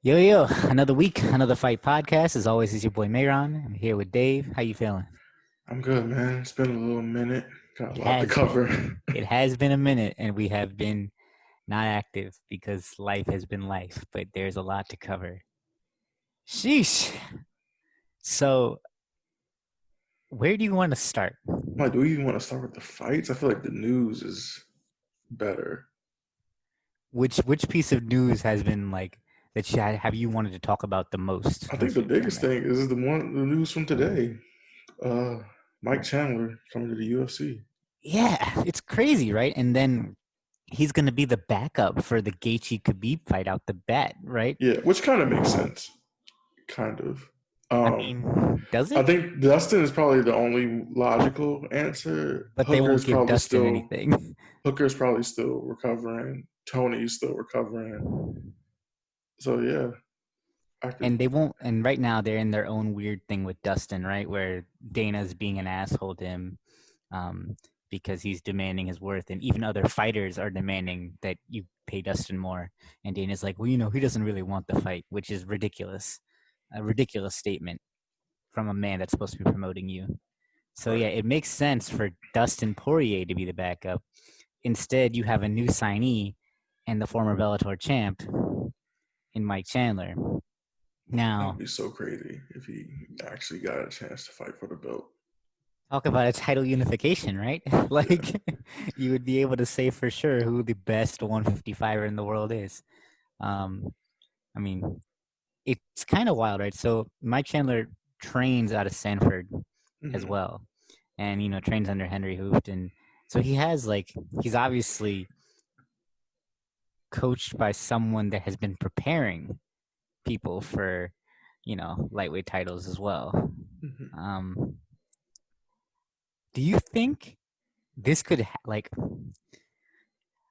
Yo, another week, another fight podcast. As always, is your boy Mayron. I'm here with Dave. How you feeling? I'm good, man. It's been a little minute. Got It a lot to has been. cover. It has been a minute, and we have been not active because life has been life, but there's a lot to cover. Sheesh. So, where do you want to start? Like, do we even want to start with the fights? I feel like the news is better. Which piece of news has been like that have you wanted to talk about the most I think since the you've been biggest there? thing is the news from today. Uh, Mike Chandler coming to the UFC. Yeah, it's crazy, right? And then he's going to be the backup for the Gaethje Khabib fight out the bat, right? Yeah, which kind of makes sense. Kind of. I Um, mean, does I it? think Dustin is probably the only logical answer. But they won't give Dustin anything. Hooker's probably still recovering. Tony's still recovering. So yeah, I could. And they won't. And right now they're in their own weird thing with Dustin, right? Where Dana's being an asshole to him um, because he's demanding his worth, and even other fighters are demanding that you pay Dustin more. And Dana's like, well, he doesn't really want the fight, which is ridiculous, a ridiculous statement from a man that's supposed to be promoting you. So Right. yeah, it makes sense for Dustin Poirier to be the backup. Instead, you have a new signee and the former Bellator champ in Mike Chandler. That would Now, be so crazy if he actually got a chance to fight for the belt. talk about a title unification, right? Yeah. Like, you would be able to say for sure who the best 155er in the world is. Um, I mean, it's kind of wild, right? So Mike Chandler trains out of Sanford as Hmm. well, and trains under Henry Hooft, and so he's obviously coached by someone that has been preparing people for lightweight titles as well. Hmm. Um, do you think this could like?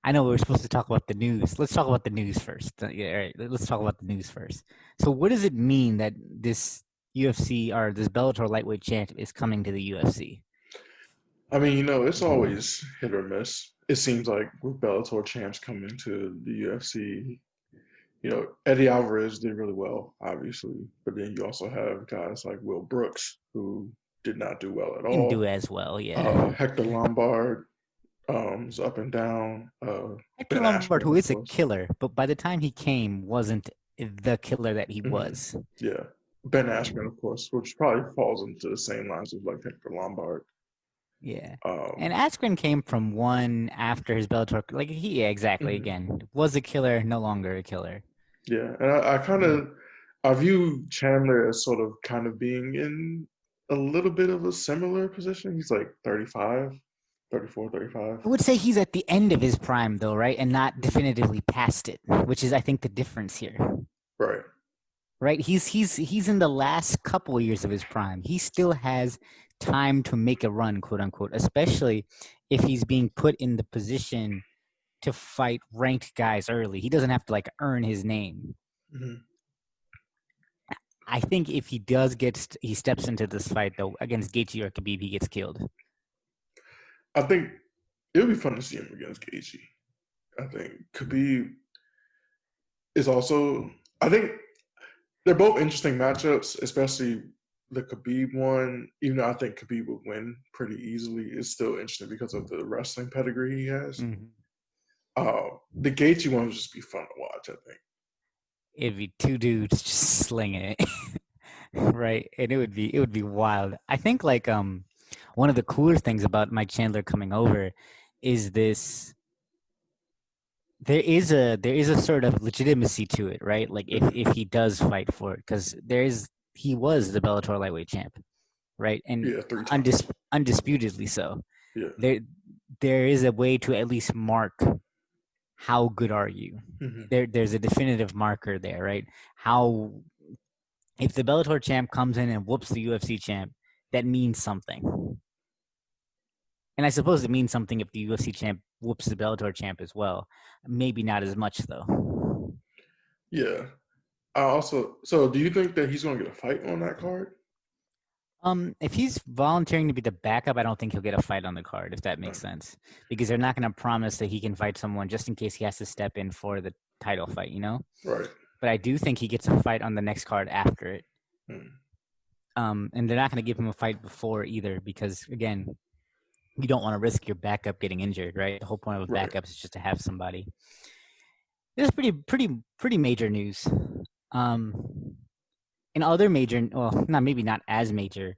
I know we're supposed to talk about the news. Let's talk about the news first. Yeah, all right. Let's talk about the news first. So, what does it mean that this UFC or this Bellator lightweight champ is coming to the UFC? I mean, it's always hit or miss. It seems like with Bellator champs coming to the UFC, Eddie Alvarez did really well, obviously, but then you also have guys like Will Brooks who did not do well at Didn't do all. as well, yeah. Hector Lombard is up and down. Hector Ben Lombard, Askren, who of is a course. killer, but by the time he came, wasn't the killer that he Hmm. was. Yeah. Ben Askren, of course, which probably falls into the same lines as like Hector Lombard. Yeah. And Um, Askren came from one after his Bellator. Like, yeah, exactly. mhm. Again, was a killer, no longer a killer. Yeah, and I kind of I view Chandler as sort of kind of being in a little bit of a similar position. He's like 35, 34, 35. I would say he's at the end of his prime, though, right? And not definitively past it, which is, I think, the difference here. Right. Right? He's in the last couple years of his prime. He still has time to make a run, quote unquote, especially if he's being put in the position to fight ranked guys early. He doesn't have to like earn his name. Hmm. I think if he steps into this fight though against Gaethje or Khabib, he gets killed. I think it would be fun to see him against Gaethje. I think Khabib is also. I think they're both interesting matchups, especially the Khabib one. Even though I think Khabib would win pretty easily, it's still interesting because of the wrestling pedigree he has. Mm-hmm. The Gaethje one would just be fun to watch. I think. It'd be two dudes just slinging it, right? And it would be wild. I think like one of the cooler things about Mike Chandler coming over is this. There is a sort of legitimacy to it, right? Like Hmm. if he does fight for it, because he was the Bellator lightweight champ, right? And Yeah, 3 times. undisputedly so. Yeah. There is a way to at least mark how good are you. Hmm. There's a definitive marker there, right? How if the Bellator champ comes in and whoops the UFC champ, that means something. And I suppose it means something if the UFC champ whoops the Bellator champ as well. Maybe not as much though. Yeah. I also. So, do you think that he's going to get a fight on that card? If he's volunteering to be the backup, I don't think he'll get a fight on the card, if that makes No. sense. Because they're not going to promise that he can fight someone just in case he has to step in for the title fight, you know? Right. but I do think he gets a fight on the next card after it. Hmm. And they're not going to give him a fight before either because, again, you don't want to risk your backup getting injured, right? The whole point of a Right. backup is just to have somebody. This is pretty major news. In other major, well, maybe not as major,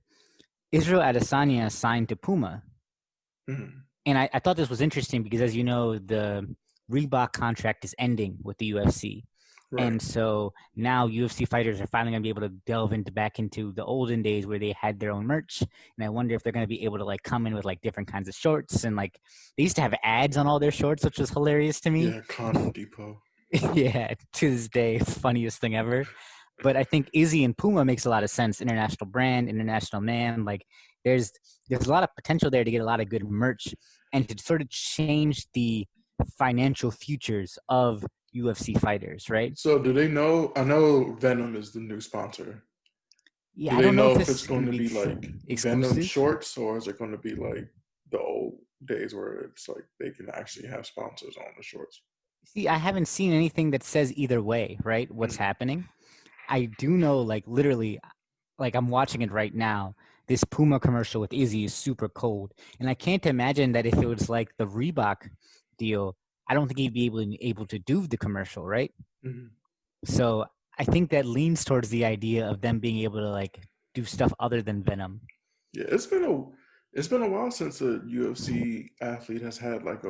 Israel Adesanya signed to Puma. Hmm. And I thought this was interesting because, as you know, the Reebok contract is ending with the UFC. Right. And so now UFC fighters are finally going to be able to delve back into the olden days where they had their own merch. And I wonder if they're going to be able to like come in with like different kinds of shorts. And like they used to have ads on all their shorts, which was hilarious to me. Yeah, Condom Depot. Yeah, to this day, funniest thing ever. But I think Izzy and Puma makes a lot of sense. International brand, international man. Like there's a lot of potential there to get a lot of good merch and to sort of change the financial futures of UFC fighters, right? So do they know? I know Venom is the new sponsor. Yeah, Do I they don't know know if if this it's going to be like Venom exclusive. shorts or is it going to be like the old days where it's like they can actually have sponsors on the shorts? See, I haven't seen anything that says either way, right? What's happening. I do know, like, literally, like, I'm watching it right now. This Puma commercial with Izzy is super cold. And I can't imagine that if it was like the Reebok deal, I don't think he'd be able to do the commercial, right? Mm-hmm. So I think that leans towards the idea of them being able to, like, do stuff other than Venom. Yeah, it's been a while since a UFC athlete has had like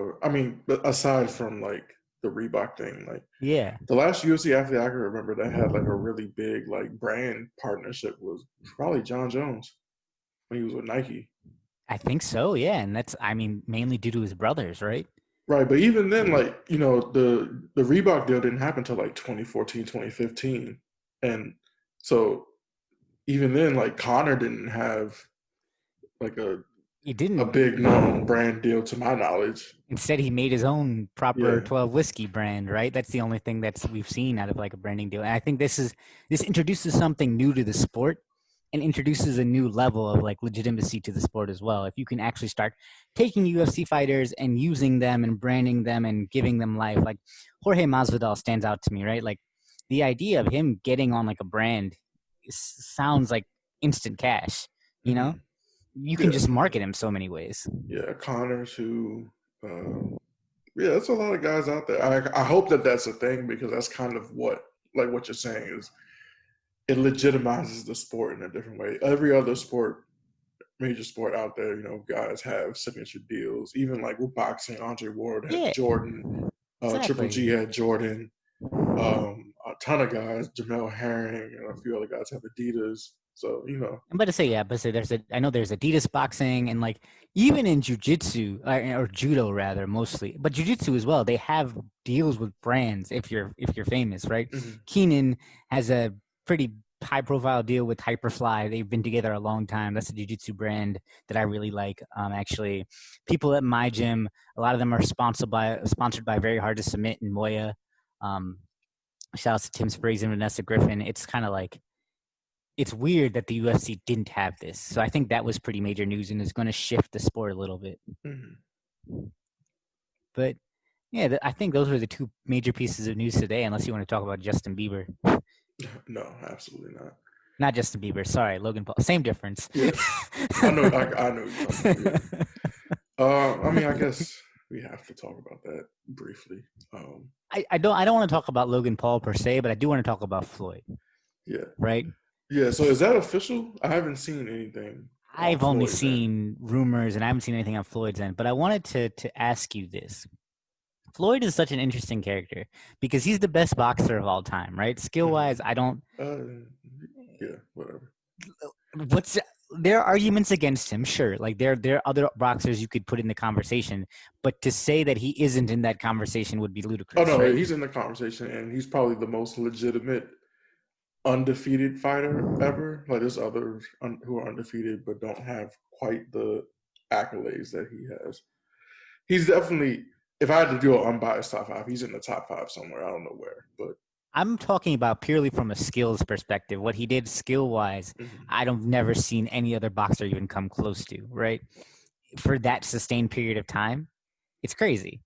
but aside from like the Reebok thing, like Yeah. the last UFC athlete I can remember that had like a really big like brand partnership was probably John Jones when he was with Nike. I think so, yeah. And that's, I mean, mainly due to his brothers, right? Right, but even then, like, the Reebok deal didn't happen until like 2014, 2015. And so even then, like Connor didn't have like a He didn't. big known brand deal to my knowledge. Instead, he made his own proper Yeah. 12 whiskey brand, right? That's the only thing that's we've seen out of like a branding deal. And I think this introduces something new to the sport and introduces a new level of like legitimacy to the sport as well. If you can actually start taking UFC fighters and using them and branding them and giving them life, like Jorge Masvidal stands out to me, right? Like the idea of him getting on like a brand sounds like instant cash, you know? You can just market him so many ways. Yeah, Connor too. Yeah, that's a lot of guys out there. I hope that that's a thing because that's kind of what you're saying is it legitimizes the sport in a different way. Every other sport, major sport out there, guys have signature deals. Even like with boxing, Andre Ward had Jordan, exactly. Triple G had Jordan. A ton of guys, Jamel Herring, and a few other guys have Adidas. So, I'm about to say, I know there's Adidas boxing and like even in jiu-jitsu or judo rather mostly, but jiu-jitsu as well. They have deals with brands if you're famous, right? Mm-hmm. Keenan has a pretty high profile deal with Hyperfly. They've been together a long time. That's a jiu-jitsu brand that I really like. Actually, people at my gym, a lot of them are sponsored by Very Hard to Submit and Moya. Shout out to Tim Spriggs and Vanessa Griffin. It's kind of like, it's weird that the UFC didn't have this. So I think that was pretty major news and is going to shift the sport a little bit. Mm-hmm. But yeah, I think those were the two major pieces of news today, unless you want to talk about Justin Bieber. No, absolutely not. Not Justin Bieber. Sorry, Logan Paul. Same difference. Yeah, I know. I mean, I guess we have to talk about that briefly. I don't want to talk about Logan Paul per se, but I do want to talk about Floyd. Yeah. Right. Yeah. So is that official? I haven't seen anything. I've only seen rumors, and I haven't seen anything on Floyd's end. But I wanted to ask you this. Floyd is such an interesting character because he's the best boxer of all time, right? Skill-wise, I don't. Yeah, whatever. There are arguments against him, sure. Like there are other boxers you could put in the conversation, but to say that he isn't in that conversation would be ludicrous. Oh no, right? He's in the conversation, and he's probably the most legitimate undefeated fighter ever. Like there's others who are undefeated but don't have quite the accolades that he has. He's definitely, if I had to do an unbiased top five, he's in the top five somewhere. I don't know where, but I'm talking about purely from a skills perspective. What he did skill-wise, I've never seen any other boxer even come close to, right? For that sustained period of time, it's crazy.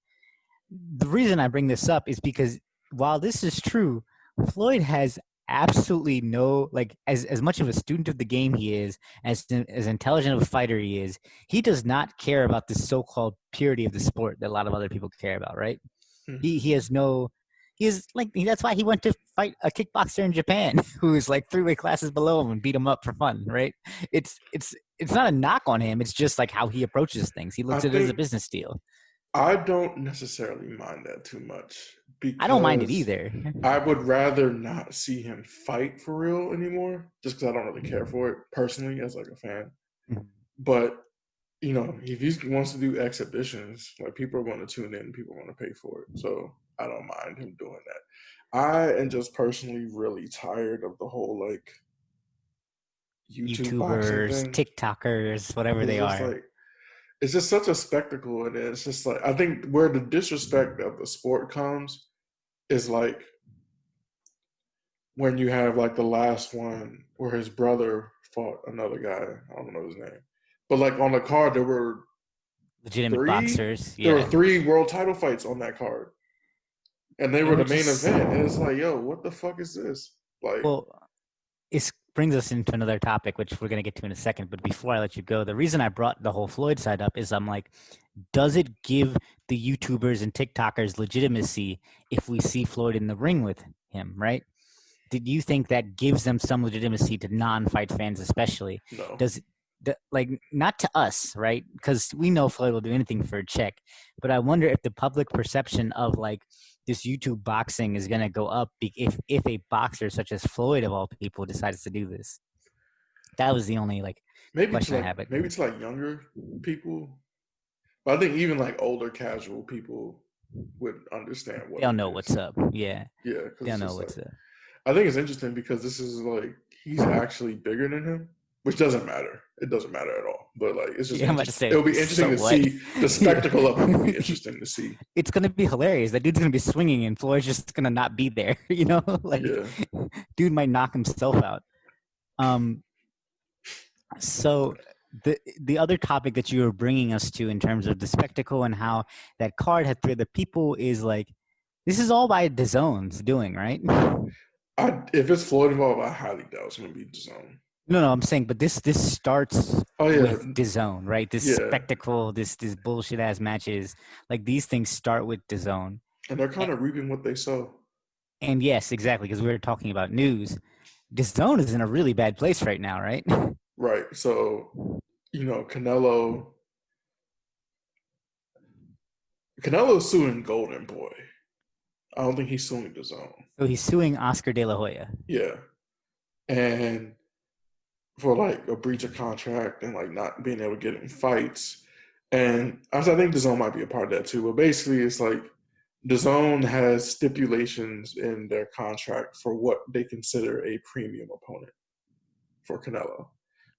The reason I bring this up is because while this is true, Floyd has absolutely no, like, as much of a student of the game he is, as intelligent of a fighter he is, he does not care about the so-called purity of the sport that a lot of other people care about, right? He has no, he is like, that's why he went to fight a kickboxer in Japan who is like 3 weight classes below him and beat him up for fun, right? It's not a knock on him. It's just like how he approaches things. He looks at it as a business deal. I don't necessarily mind that too much because I don't mind it either. I would rather not see him fight for real anymore, just because I don't really care for it personally as like a fan. But you know, if he wants to do exhibitions, like people are going to tune in, people are going to pay for it. So I don't mind him doing that. I am just personally really tired of the whole like YouTubers, TikTokers, whatever they are. Like, it's just such a spectacle, and it's just like I think where the disrespect of the sport comes is like when you have like the last one where his brother fought another guy. I don't know his name, but like on the card there were legitimate boxers. Yeah. There were 3 world title fights on that card, and they were the main event. And it's like, yo, what the fuck is this? Like, well, it brings us into another topic, which we're going to get to in a second. But before I let you go, the reason I brought the whole Floyd side up is I'm like, does it give the YouTubers and TikTokers legitimacy if we see Floyd in the ring with him, right? Did you think that gives them some legitimacy to non-fight fans especially? No. Does it, like, not to us, right? Because we know Floyd will do anything for a check. But I wonder if the public perception of like this YouTube boxing is going to go up if a boxer such as Floyd of all people decides to do this. That was the only like question I have. Maybe it's like younger people, but I think even like older casual people would understand what they'll know what's up. Yeah, they'll know what's up. I think it's interesting because this is like he's actually bigger than him, which doesn't matter. It doesn't matter at all. But like, it's just it'll be interesting to see the spectacle of it. Will be interesting to see. It's gonna be hilarious. That dude's gonna be swinging, and Floyd's just gonna not be there. You know, like dude might knock himself out. So the other topic that you were bringing us to in terms of the spectacle and how that card had 3 other people is like, this is all by DAZN's doing, right? If it's Floyd involved, I highly doubt it's gonna be DAZN. No, I'm saying, but this starts with DAZN, right? This spectacle, this bullshit ass matches, like these things start with DAZN, and they're kind of reaping what they sow. And yes, exactly, because we were talking about news. DAZN is in a really bad place right now, right? Right. So, you know, Canelo's suing Golden Boy. I don't think he's suing DAZN. So he's suing Oscar De La Hoya. Yeah, and for like a breach of contract and like not being able to get in fights. And I think DAZN might be a part of that too. But basically it's like DAZN has stipulations in their contract for what they consider a premium opponent for Canelo.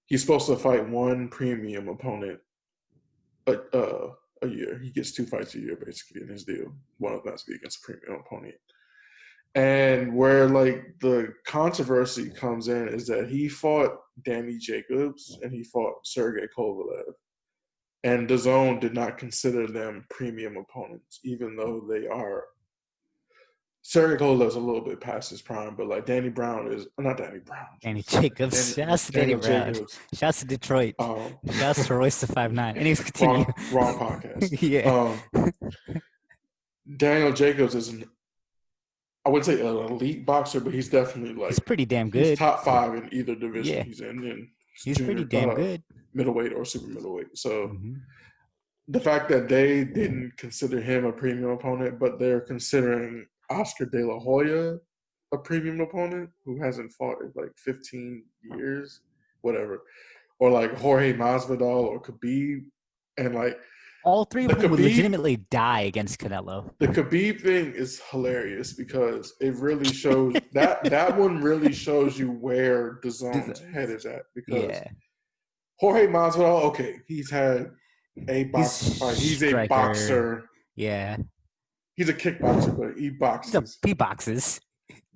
He's supposed to fight 1 premium opponent a year. He gets 2 fights a year basically in his deal. One of them has to be against a premium opponent. And where like the controversy comes in is that he fought Danny Jacobs and he fought Sergey Kovalev, and DAZN did not consider them premium opponents, even though they are. Sergey Kovalev's a little bit past his prime, but like Danny Jacobs. Shouts to Danny Brown. Shouts to Detroit. Shouts to Royce to 5'9". Anyways, continue. Wrong podcast. Yeah. Daniel Jacobs is I wouldn't say an elite boxer, but he's definitely like he's pretty damn good. He's top 5 in either division he's in. And he's pretty damn good. Middleweight or super middleweight. So the fact that they didn't consider him a premium opponent, but they're considering Oscar De La Hoya a premium opponent who hasn't fought in like 15 years, whatever, or like Jorge Masvidal or Khabib, and like all 3 of them would legitimately die against Canelo. The Khabib thing is hilarious because it really shows that one really shows you where DAZN's head is at. Because Jorge Masvidal, okay, he's had a boxing fight. He's a boxer. Yeah. He's a kickboxer, but he boxes. He boxes.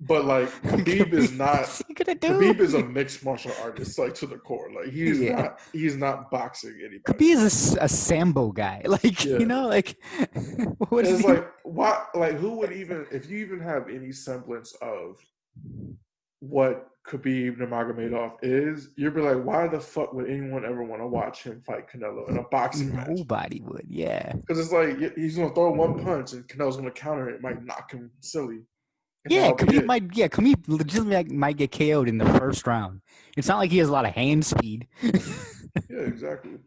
But like Khabib is not. Khabib is a mixed martial artist, like to the core. Like he's not boxing anybody. Khabib is a sambo guy. Like you know, like what is like what? Like who would even if you even have any semblance of what Khabib Nurmagomedov is, you'd be like, why the fuck would anyone ever want to watch him fight Canelo in a boxing match? Nobody would, yeah. Because it's like he's gonna throw one punch and Canelo's gonna counter it. It might knock him silly. And Yeah, that'll be it. Khabib legitimately might get KO'd in the first round. It's not like he has a lot of hand speed. Yeah, exactly.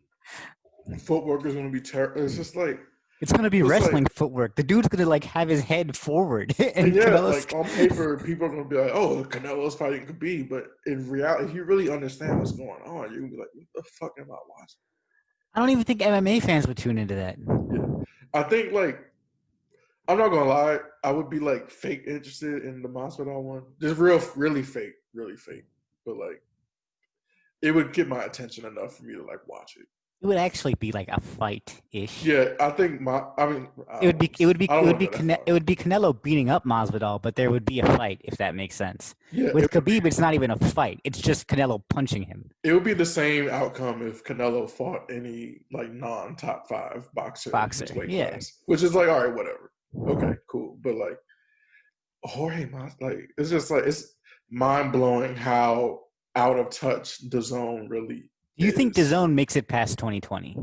Footwork is gonna be terrible. It's just like it's gonna be it's wrestling like, footwork. The dude's gonna like have his head forward, and yeah, Canelo's like on paper, people are gonna be like, "Oh, Canelo's fighting Khabib," but in reality, if you really understand what's going on, you're gonna be like, "What the fuck am I watching?" I don't even think MMA fans would tune into that. Yeah, I think like I'm not gonna lie, I would be like fake interested in the Masvidal one, just really fake, but like it would get my attention enough for me to like watch it. It would actually be like a fight-ish. Yeah, I think it would be Canelo beating up Masvidal, but there would be a fight if that makes sense. Yeah, with Khabib, it's not even a fight; it's just Canelo punching him. It would be the same outcome if Canelo fought any like non-top 5 boxer in his weight class, which is like, all right, whatever, okay, cool. But like Jorge Mas, like it's just like it's mind blowing how out of touch DAZN really. Do you think DAZN makes it past 2020?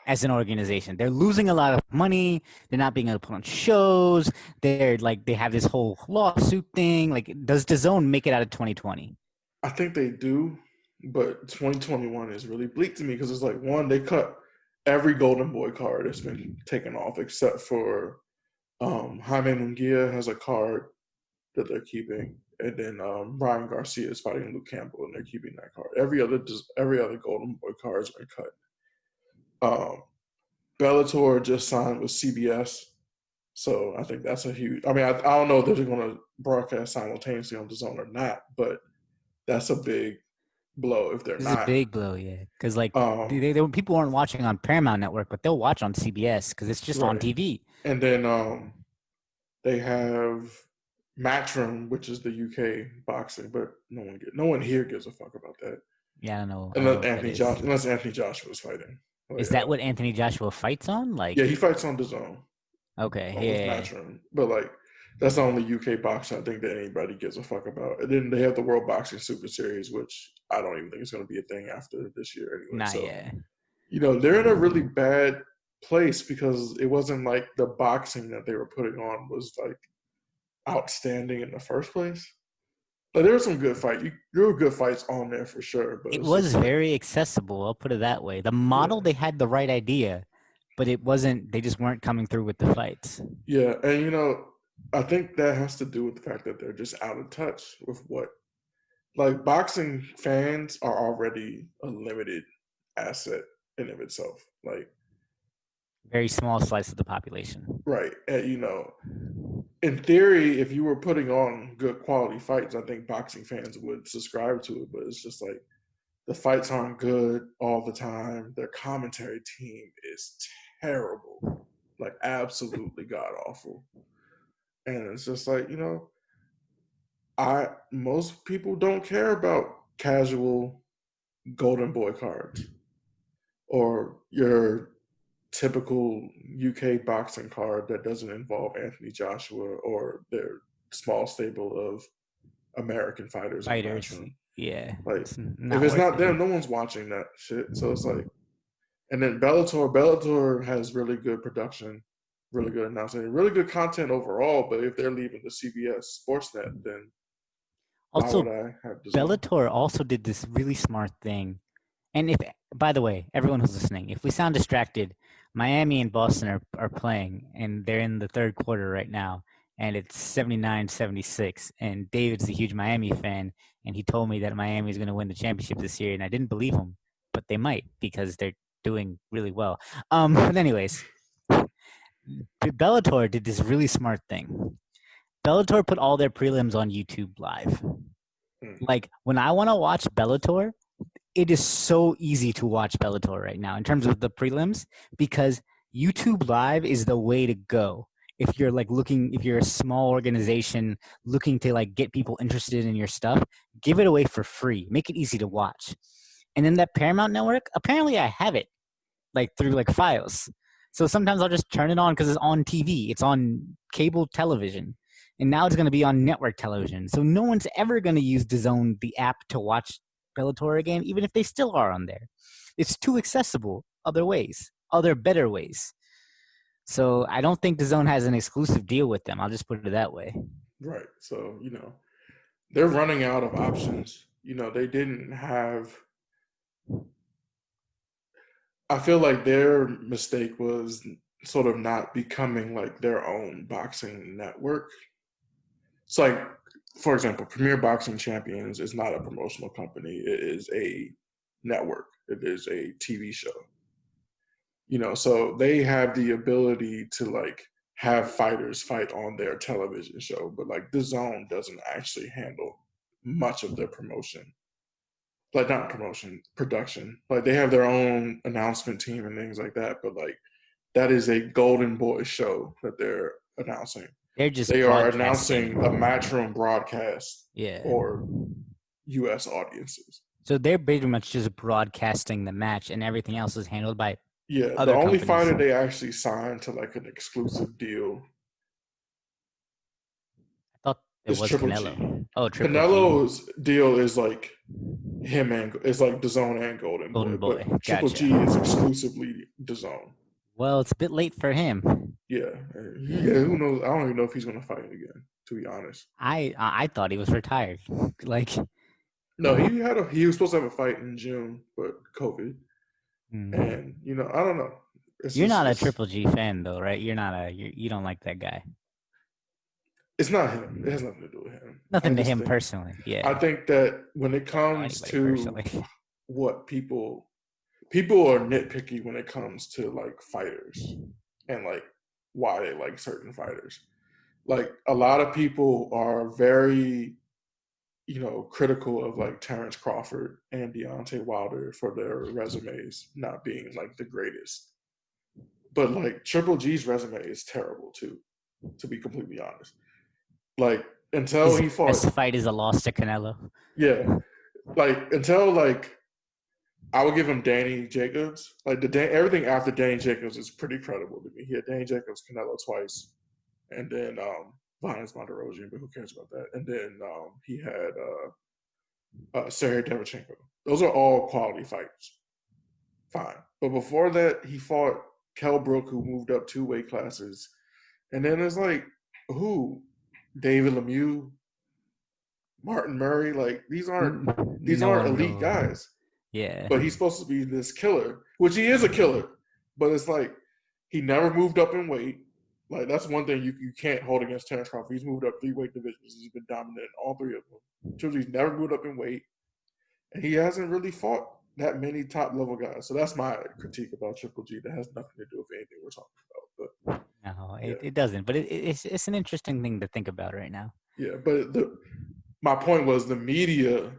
As an organization, they're losing a lot of money. They're not being able to put on shows. They're like they have this whole lawsuit thing. Like, does DAZN make it out of 2020? I think they do, but 2021 is really bleak to me because it's like, one, they cut every Golden Boy card that's been taken off except for Jaime Munguia has a card that they're keeping, and then Ryan Garcia is fighting Luke Campbell, and they're keeping that card. Every other Golden Boy card has been cut. Bellator just signed with CBS, so I think that's a huge. I mean, I don't know if they're going to broadcast simultaneously on DAZN or not, but that's a big blow if they're not. It's a big blow, yeah. Because like people aren't watching on Paramount Network, but they'll watch on CBS because it's just on TV. And then they have Matchroom, which is the UK boxing, but no one here gives a fuck about that. Yeah, I don't know. Unless Anthony Joshua is fighting. Is that what Anthony Joshua fights on? Like, yeah, he fights on DAZN. Okay, yeah. Matchroom. But like, that's the only UK boxing I think that anybody gives a fuck about. And then they have the World Boxing Super Series, which I don't even think is going to be a thing after this year anyway. Not yet. You know, they're in a really bad place because it wasn't like the boxing that they were putting on was like outstanding in the first place. Like, there were some good fights. There were good fights on there for sure. But it was very accessible. I'll put it that way. The model, they had the right idea, but it wasn't. They just weren't coming through with the fights. Yeah, and you know, I think that has to do with the fact that they're just out of touch with what, like, boxing fans are already a limited asset in of itself. Like, very small slice of the population. Right. And, you know, in theory, if you were putting on good quality fights, I think boxing fans would subscribe to it. But it's just like the fights aren't good all the time. Their commentary team is terrible, like absolutely god awful. And it's just like, you know, most people don't care about casual Golden Boy cards or your typical UK boxing card that doesn't involve Anthony Joshua or their small stable of American fighters. Yeah. Like, if it's not them, no one's watching that shit. So it's like, and then Bellator has really good production, really good announcing, really good content overall. But if they're leaving the CBS Sportsnet, then also, why would I have Bellator also did this really smart thing. And if, by the way, everyone who's listening, if we sound distracted, Miami and Boston are playing, and they're in the third quarter right now, and it's 79-76. And David's a huge Miami fan, and he told me that Miami is going to win the championship this year, and I didn't believe him, but they might because they're doing really well. But anyways, Bellator did this really smart thing. Bellator put all their prelims on YouTube Live. Like, when I want to watch Bellator, it is so easy to watch Bellator right now in terms of the prelims because YouTube Live is the way to go. If you're like if you're a small organization looking to like get people interested in your stuff, give it away for free. Make it easy to watch. And then that Paramount Network, apparently I have it like through like files. So sometimes I'll just turn it on because it's on TV. It's on cable television. and now it's going to be on network television. So no one's ever going to use DAZN, the app, to watch Bellator again, even if they still are on there. It's too accessible other ways, other better ways. So I don't think DAZN has an exclusive deal with them. I'll just put it that way. Right. So, they're running out of options. They didn't have. I feel like their mistake was sort of not becoming like their own boxing network. It's like, for example, Premier Boxing Champions is not a promotional company. It is a network. It is a TV show. So they have the ability to like have fighters fight on their television show, but like DAZN doesn't actually handle much of their promotion. Like not promotion, production. Like they have their own announcement team and things like that, but like that is a golden boy show that they're announcing. They are announcing a Matchroom broadcast for U.S. audiences. So they're pretty much just broadcasting the match, and everything else is handled by the only fighter they actually signed to like an exclusive deal. I thought it was Triple Canelo. G. Oh, Triple Canelo's G. Deal is like him and it's like DAZN and Golden Boy. But Triple G is exclusively DAZN. Well, it's a bit late for him. Yeah. Who knows? I don't even know if he's going to fight again. To be honest, I thought he was retired. Like, no, he was supposed to have a fight in June, but COVID. And I don't know. You're not a Triple G fan, though, right? You're not you don't like that guy. It's not him. It has nothing to do with him. Nothing to him personally. Yeah. I think that when it comes to what people are nitpicky when it comes to like fighters and like why they like certain fighters. Like a lot of people are very, critical of like Terrence Crawford and Deontay Wilder for their resumes not being like the greatest. But like Triple G's resume is terrible too, to be completely honest. Like until he fought, this fight is a loss to Canelo. Yeah, like until like I would give him Danny Jacobs. Like everything after Danny Jacobs is pretty credible to me. He had Danny Jacobs, Canelo twice, and then Vanes Monterosian, but who cares about that? And then he had Sergey Devchenko. Those are all quality fights. Fine, but before that, he fought Kell Brook, who moved up 2 weight classes, and then it's like who. David Lemieux, Martin Murray, like these aren't elite guys. Yeah. But he's supposed to be this killer, which he is a killer. But it's like he never moved up in weight. Like that's one thing you can't hold against Terrence Crawford. He's moved up 3 weight divisions. He's been dominant in all 3 of them. Triple G's never moved up in weight, and he hasn't really fought that many top level guys. So that's my critique about Triple G. That has nothing to do with anything we're talking about. But no, it doesn't. But it's an interesting thing to think about right now. Yeah, but my point was the media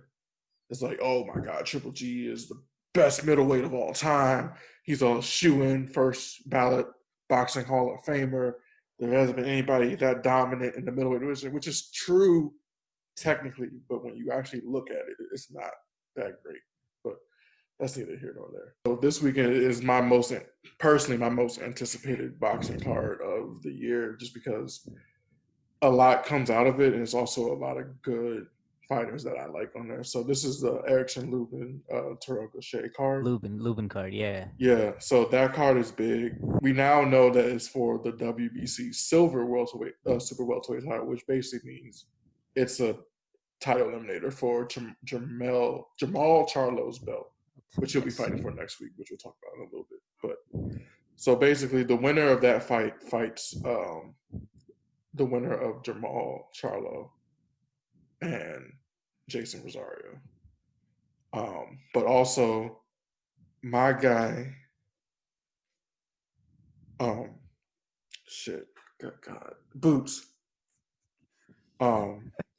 is like, oh my God, Triple G is the best middleweight of all time. He's a shoe-in first ballot boxing Hall of Famer. There hasn't been anybody that dominant in the middleweight division, which is true technically, but when you actually look at it, it's not that great. But that's neither here nor there. So this weekend is my most anticipated boxing card of the year, just because a lot comes out of it, and it's also a lot of good fighters that I like on there. So this is the Erickson Lubin Terrell Gausha card. Lubin card, yeah. Yeah, so that card is big. We now know that it's for the WBC silver welterweight, super welterweight title, which basically means it's a title eliminator for Jamal Charlo's belt, which he'll be fighting for next week, which we'll talk about in a little bit. But so basically, the winner of that fight fights the winner of Jamal Charlo and Jason Rosario. But also my guy, good God, Boots,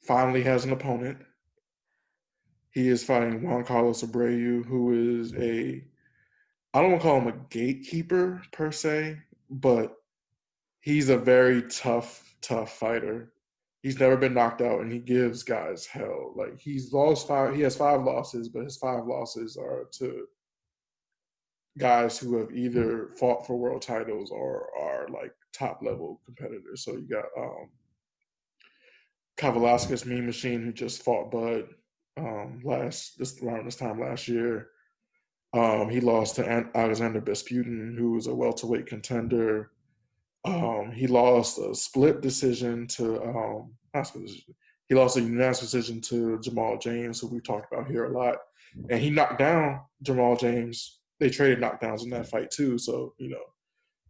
finally has an opponent. He is fighting Juan Carlos Abreu, who is I don't want to call him a gatekeeper per se, but he's a very tough fighter. He's never been knocked out, and he gives guys hell. Like he has 5 losses, but his 5 losses are to guys who have either fought for world titles or are like top level competitors. So you got Kavalauskas Mean Machine, who just fought Bud around this time last year. He lost to Alexander Besputin, who was a welterweight contender. He lost a split decision to he lost a unanimous decision to Jamal James, who we've talked about here a lot. And he knocked down Jamal James. They traded knockdowns in that fight too. So,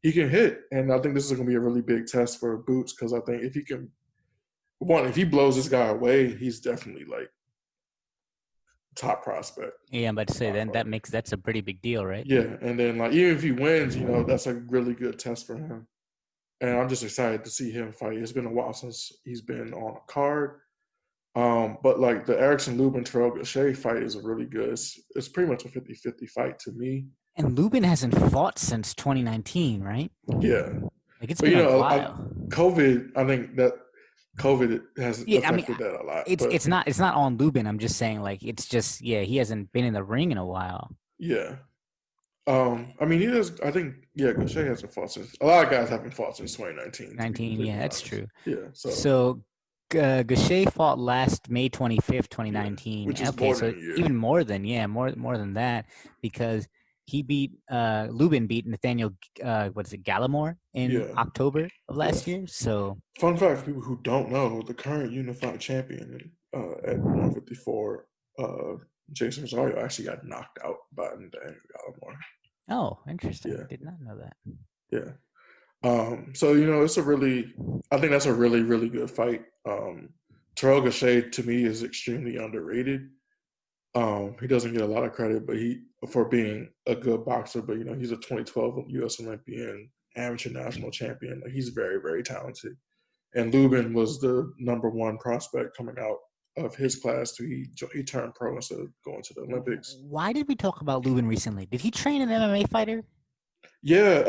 he can hit. And I think this is going to be a really big test for Boots, because I think if he blows this guy away, he's definitely like top prospect. Yeah, I'm about to say then that's a pretty big deal, right? Yeah. And then like even if he wins, that's a really good test for him. And I'm just excited to see him fight. It's been a while since he's been on a card. But like the Erickson Lubin Terrell Gausha fight is a really good. It's pretty much a 50-50 fight to me. And Lubin hasn't fought since 2019, right? Yeah. Like it's been a while. I think that COVID has affected that a lot. It's not on Lubin. I'm just saying like it's just he hasn't been in the ring in a while. Yeah. He does. I think Gausha hasn't fought since. A lot of guys haven't fought since 2019. Yeah, that's true. Yeah. So Gausha fought last May 25th, 2019. Which is more than a year. Even more than that, because he beat Lubin beat Nathaniel Gallimore in October of last year. So fun fact for people who don't know, the current unified champion at 154, Jason Rosario actually got knocked out by Nathaniel Gallimore. Oh, interesting. Yeah. I did not know that. Yeah. So I think that's a really, really good fight. Terrell Gausha to me is extremely underrated. He doesn't get a lot of credit, but for being a good boxer. But he's a 2012 U.S. Olympian, amateur national champion. Like he's very, very talented. And Lubin was the number one prospect coming out of his class. He turned pro instead of going to the Olympics. Why did we talk about Lubin recently? Did he train an MMA fighter? Yeah.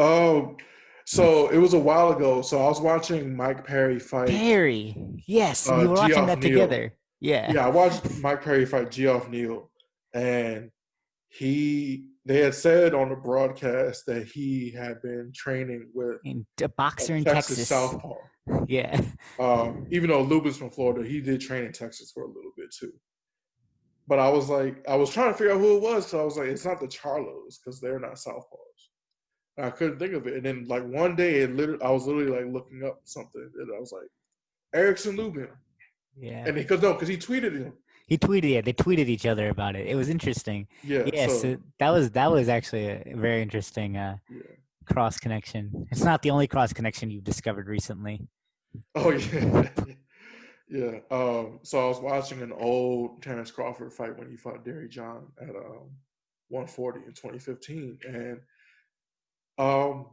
So it was a while ago. So I was watching Mike Perry fight. Perry, yes, we were watching that together. Yeah. Yeah, I watched Mike Perry fight Geoff Neal, and they had said on the broadcast that he had been training with a boxer in Texas. Southpaw. Yeah. Even though Lubin's from Florida, he did train in Texas for a little bit too. But I was trying to figure out who it was, because I was like, it's not the Charlos, because they're not Southpaws. And I couldn't think of it. And then like one day, I was literally like looking up something, and I was like, Erickson Lubin. Yeah. And because he tweeted him. They tweeted each other about it. It was interesting. Yeah. Yeah. So that was actually a very interesting cross connection. It's not the only cross connection you've discovered recently. Oh yeah. Yeah. So I was watching an old Terrence Crawford fight when he fought Derry John at 140 in 2015, and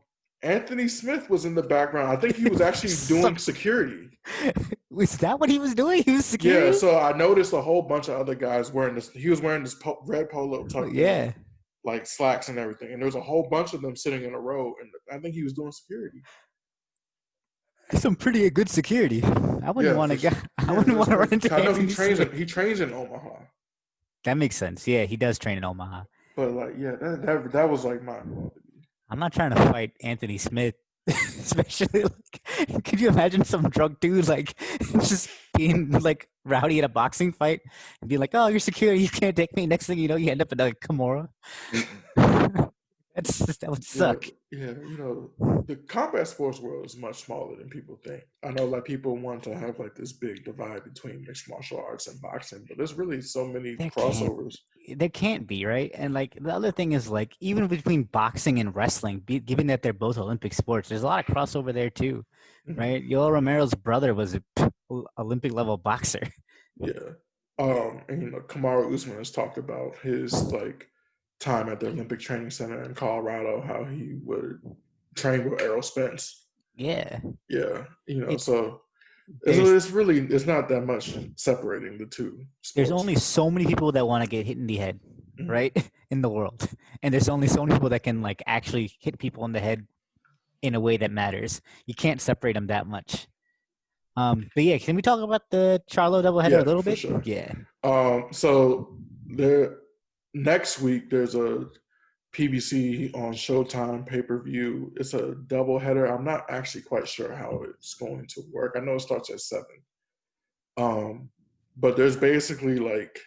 Anthony Smith was in the background. I think he was actually doing security. Was that what he was doing? He was security? Yeah, so I noticed a whole bunch of other guys wearing this. He was wearing this red polo tucked in, like slacks and everything. And there was a whole bunch of them sitting in a row. And I think he was doing security. Some pretty good security. I wouldn't want to run into Anthony Smith. He trains in Omaha. That makes sense. Yeah, he does train in Omaha. But that was like mind-blowing. I'm not trying to fight Anthony Smith, especially could you imagine some drunk dude like just being like rowdy at a boxing fight and be like, oh, you're security, you can't take me. Next thing you know, you end up in a Kimura. That would suck. Yeah, the combat sports world is much smaller than people think. I know like people want to have like this big divide between mixed martial arts and boxing, but there's really so many crossovers. There can't be, right? And like the other thing is like even between boxing and wrestling, given that they're both Olympic sports, there's a lot of crossover there too, right? Yoel Romero's brother was an Olympic level boxer. Yeah. And Kamaru Usman has talked about his like time at the Olympic Training Center in Colorado, how he would train with Errol Spence. Yeah. Yeah. So it's not that much separating the two sports. There's only so many people that want to get hit in the head, right? In the world. And there's only so many people that can like actually hit people in the head in a way that matters. You can't separate them that much. But yeah, can we talk about the Charlo doubleheader a little bit? Sure. Yeah. So next week there's a PBC on Showtime pay-per-view. It's a doubleheader. I'm not actually quite sure how it's going to work. I know it starts at 7. But there's basically like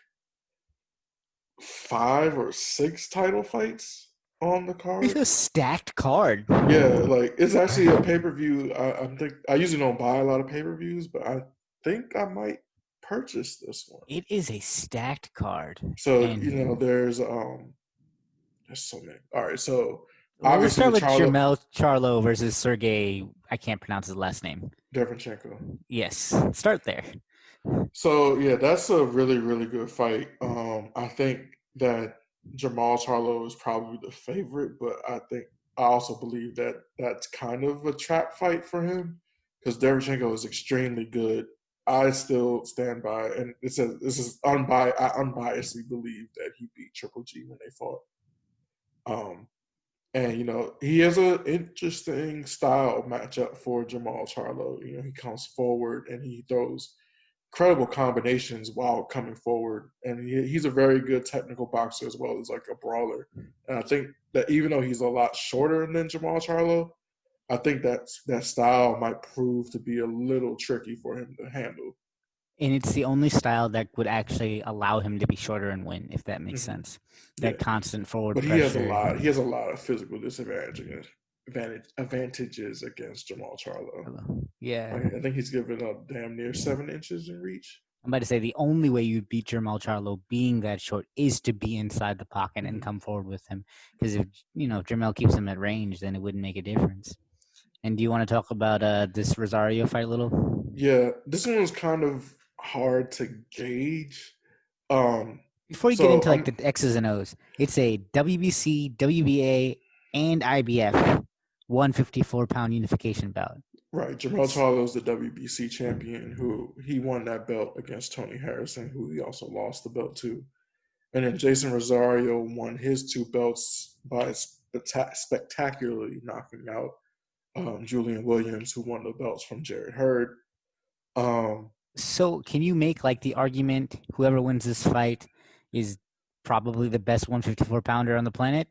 5 or 6 title fights on the It's card. a stacked card. Yeah, like it's actually a pay-per-view. I think I usually don't buy a lot of pay-per-views, but I think I might purchase this one. It is a stacked card. So And there's so many. All right, so well, let's obviously start the with Charlo versus Sergey. I can't pronounce his last name. Derevchenko. Yes, start there. So yeah, that's a really, really good fight. I think that Jamal Charlo is probably the favorite, but I also believe that that's kind of a trap fight for him because Derevchenko is extremely good. I still stand by, and this is unbiased. I unbiasedly believe that he beat Triple G when they fought. And he has an interesting style matchup for Jamal Charlo. He comes forward and he throws incredible combinations while coming forward, and he's a very good technical boxer as well as like a brawler. And I think that even though he's a lot shorter than Jamal Charlo, I think that style might prove to be a little tricky for him to handle. And it's the only style that would actually allow him to be shorter and win, if that makes sense. That constant forward but pressure. He has a lot of physical advantages against Jamal Charlo. Yeah. I think he's given up damn near 7 inches in reach. I'm about to say the only way you beat Jamal Charlo being that short is to be inside the pocket and come forward with him. Because if Jamal keeps him at range, then it wouldn't make a difference. And do you want to talk about this Rosario fight a little? Yeah, this one was kind of hard to gauge. Before you get into like the X's and O's, it's a WBC, WBA, and IBF 154-pound unification bout. Right, Jamal Charlo is the WBC champion who he won that belt against Tony Harrison, who he also lost the belt to. And then Jason Rosario won his 2 belts by spectacularly knocking out Julian Williams, who won the belts from Jared Hurd. So can you make like the argument whoever wins this fight is probably the best 154-pounder on the planet?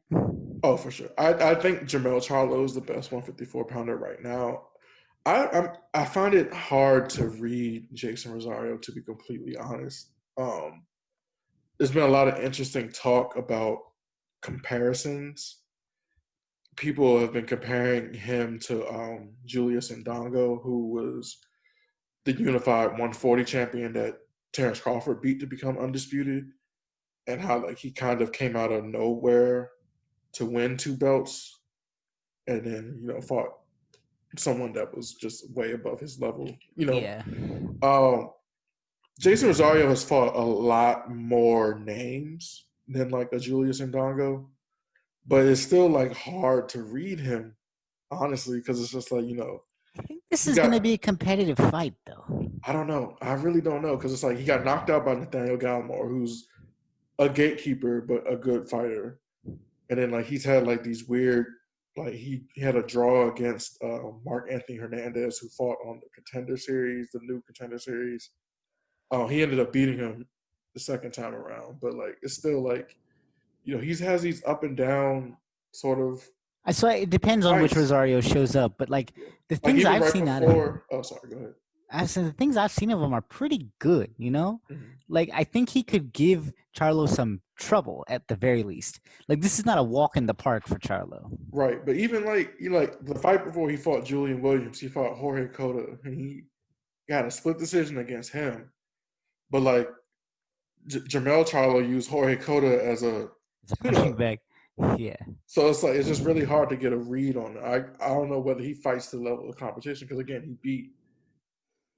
Oh, for sure. I think Jamal Charlo is the best 154-pounder right now. I find it hard to read Jason Rosario, to be completely honest. There's been a lot of interesting talk about comparisons. People have been comparing him to Julius Ndongo, who was the unified 140 champion that Terrence Crawford beat to become undisputed, and how like he kind of came out of nowhere to win 2 belts, and then fought someone that was just way above his level. Yeah. Jason Rosario has fought a lot more names than like a Julius Ndongo, but it's still like hard to read him, honestly, because it's just like I think this is going to be a competitive fight, though. I don't know. I really don't know, because it's like he got knocked out by Nathaniel Gallimore, who's a gatekeeper but a good fighter, and then like he's had like these weird, like he had a draw against Mark Anthony Hernandez, who fought on the Contender Series, the new Contender Series. He ended up beating him the second time around, but like it's still like he has these up and down sort of. So it depends on which Rosario shows up, but like the things I've seen out of him. Oh, sorry. Go ahead. I said the things I've seen of him are pretty good. Like I think he could give Charlo some trouble at the very least. Like this is not a walk in the park for Charlo. Right, but even like the fight before he fought Julian Williams, he fought Jorge Cota, and he got a split decision against him. But like Jamal Charlo used Jorge Cota as a punching bag. Yeah. So it's like it's just really hard to get a read on it. I don't know whether he fights to the level of competition, because again he beat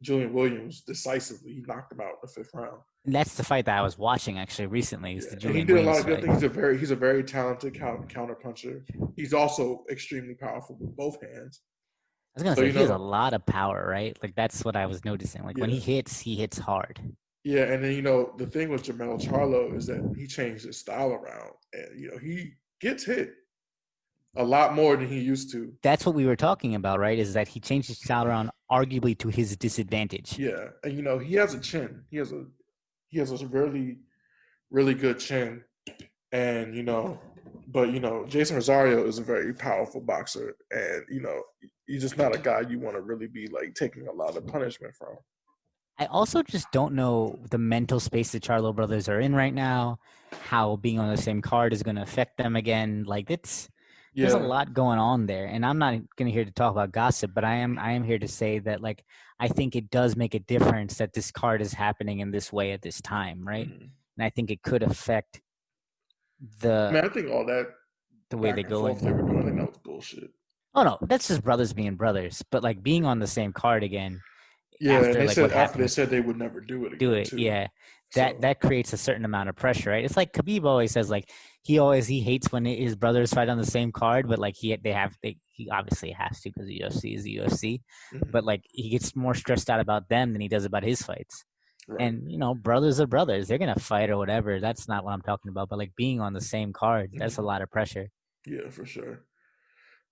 Julian Williams decisively. He knocked him out in the 5th round. And that's the fight that I was watching actually recently. Is the Julian he did Williams a lot of good fight. things. He's a very talented counter puncher. He's also extremely powerful with both hands. I was gonna say he has a lot of power, right? Like that's what I was noticing. Like when he hits hard. Yeah, and then the thing with Jamal Charlo is that he changed his style around, and he gets hit a lot more than he used to. That's what we were talking about, right? Is that he changed his style around arguably to his disadvantage. Yeah, and he has a chin. He has a really, really good chin, and but Jason Rosario is a very powerful boxer, and he's just not a guy you want to really be like taking a lot of punishment from. I also just don't know the mental space the Charlo brothers are in right now, how being on the same card is going to affect them again. Like there's a Yeah. lot going on there, and I'm not going to here to talk about gossip, but I am here to say that like I think it does make a difference that this card is happening in this way at this time, right? Mhm. And I think it could affect I the mean, I think all that the way they back and go forth they were doing, I think that in. was bullshit. Oh no, that's just brothers being brothers, but like being on the same card again Yeah, and after they like what said after happened they with said they would never do it do again it. too. Yeah. That So that creates a certain amount of pressure, right? It's like Khabib always says, like he hates when his brothers fight on the same card, but like he obviously has to because the UFC is the UFC, but mhm. like he gets more stressed out about them than he does about his fights. Right. And brothers are brothers; they're gonna fight or whatever. That's not what I'm talking about. But like being on the same card, that's a Mhm. lot of pressure. Yeah, for sure.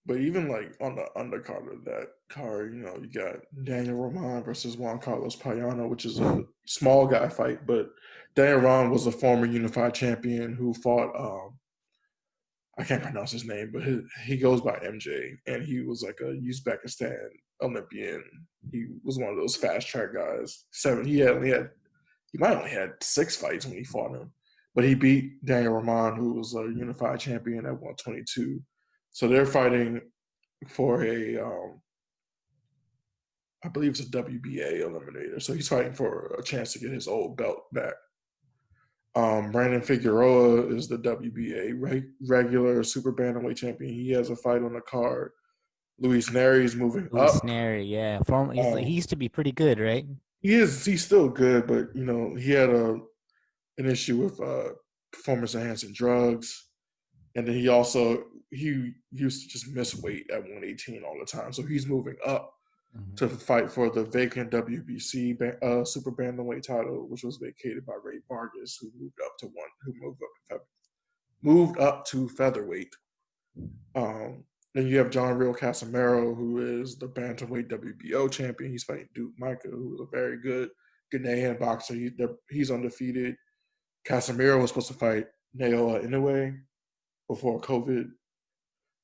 But even like on the undercard of that card, you got Daniel Rahman versus Juan Payano, which is a small guy fight. But Daniel Rahman was a former unified champion who fought. I can't pronounce his name, but he goes by MJ, and he was like a Uzbekistan Olympian. He was one of those fast track guys. He might only had 6 fights when he fought him, but he beat Daniel Rahman, who was a unified champion at 122. So they're fighting for I believe it's a WBA eliminator. So he's fighting for a chance to get his old belt back. Brandon Figueroa is the WBA regular super bantamweight champion. He has a fight on the card. Luis Neri is moving Luis up. Neri, yeah, he Um, used to be pretty good, right? he's still good, but he had an issue with performance enhancing drugs, and then he used to just miss weight at 118 all the time. So he's moving up Mhm. to fight for the vacant WBC super bantamweight title, which was vacated by Ray Vargas, who moved up to featherweight. Then you have John Real Casimero, who is the bantamweight WBO champion. He's fighting Duke Micah, who is a very good Ghanaian boxer. He's undefeated. Casimero was supposed to fight Naoya Inoue before COVID.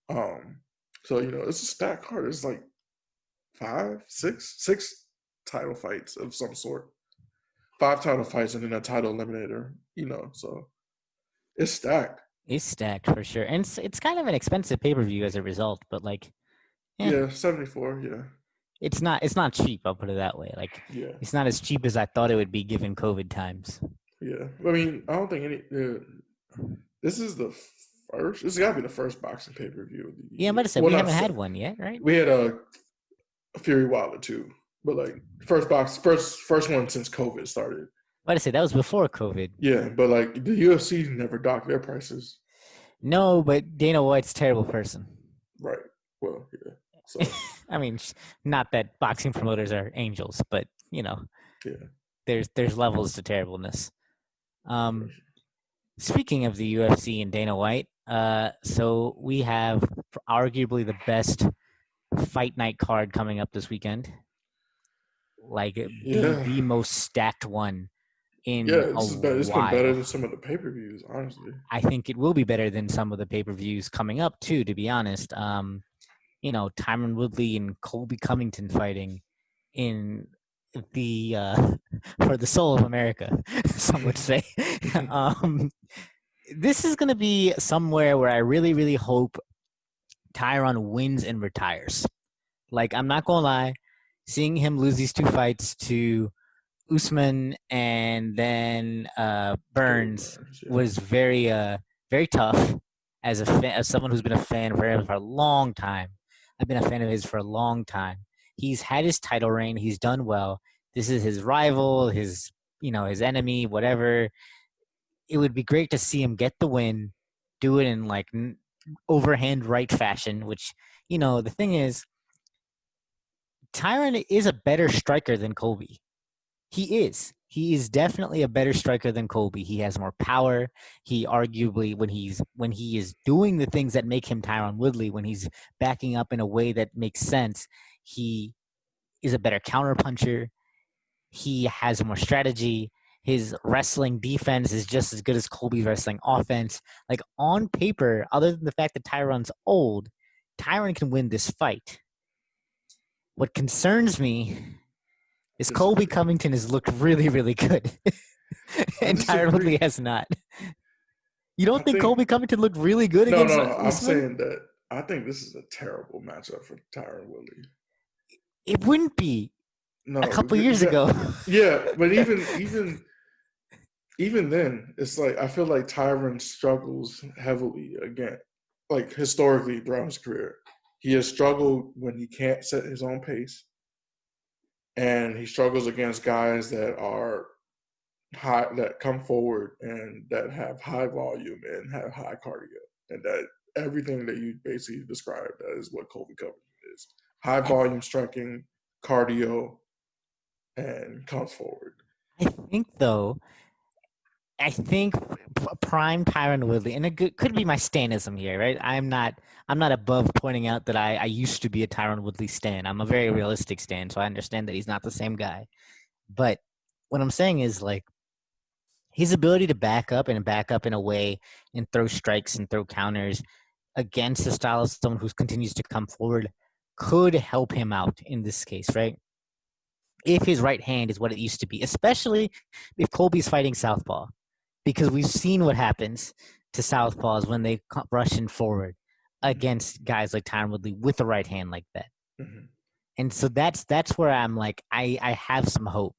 Um, so it's a stacked card. It's like six title fights of some sort. 5 title fights and then a title eliminator. So it's stacked. It's stacked for sure, and it's kind of an expensive pay per view as a result. But like, Yeah, 74. Yeah, it's not cheap. I'll put it that way. Like, yeah, it's not as cheap as I thought it would be given COVID times. yeah. I mean, I don't think this is the first. This has got to be the first boxing pay per view of the Yeah, I year. might have said Well, we not haven't had one yet, right? we had a Fury Wilder too, but like first one since COVID started. Might have said that was before COVID. Yeah, but like the UFC never docked their prices. No, but Dana White's a terrible person. Right. Well, yeah. So I mean, not that boxing promoters are angels, but yeah. there's levels to terribleness. Um, Speaking of the UFC and Dana White, so we have arguably the best fight night card coming up this weekend. Like Yeah. the most stacked one Yeah, in a this is better. It's been better than while. some of the pay-per-views, honestly. I think it will be better than some of the pay-per-views coming up too, to be honest. Tyron Woodley and Colby Covington fighting in the for the soul of America, some would say. um, this is going to be somewhere where I really, really hope Tyron wins and retires. Like, I'm not going to lie, seeing him lose these 2 fights to Usman and then Burns Yeah. was very, very tough as someone who's been a fan of him for a long time. I've been a fan of his for a long time. He's had his title reign. He's done well. This is his rival, his enemy, whatever. It would be great to see him get the win, do it in like overhand right fashion, which, the thing is, Tyron is a better striker than Colby. He is. He is definitely a better striker than Colby. He has more power. He arguably, when he is doing the things that make him Tyron Woodley, when he's backing up in a way that makes sense, he is a better counterpuncher. He has more strategy. His wrestling defense is just as good as Colby's wrestling offense. Like, on paper, other than the fact that Tyron's old, Tyron can win this fight. What concerns me is disagree. Colby Covington has looked really, really good. And Tyron Woodley has not. You don't think Colby Covington looked really good No, against no, I'm Usman? saying that I think this is a terrible matchup for Tyron Woodley. It wouldn't be No, a couple years ago. Yeah, but even then, it's like I feel like Tyron struggles heavily again, like historically throughout his career. He has struggled when he can't set his own pace, and he struggles against guys that are high, that come forward and that have high volume and have high cardio, and that everything that you basically described as what Colby Covington is: high volume striking, cardio, and comes forward. I think prime Tyron Woodley, and it could be my stanism here, right? I'm not above pointing out that I used to be a Tyron Woodley stan. I'm a very realistic stan, so I understand that he's not the same guy. But what I'm saying is, like, his ability to back up in a way and throw strikes and throw counters against the style of someone who continues to come forward could help him out in this case, right? If his right hand is what it used to be, especially if Colby's fighting southpaw, because we've seen what happens to southpaws when they rush in forward against guys like Tyron Woodley with the right hand like that. Mm-hmm. And so that's where I'm like, I have some hope.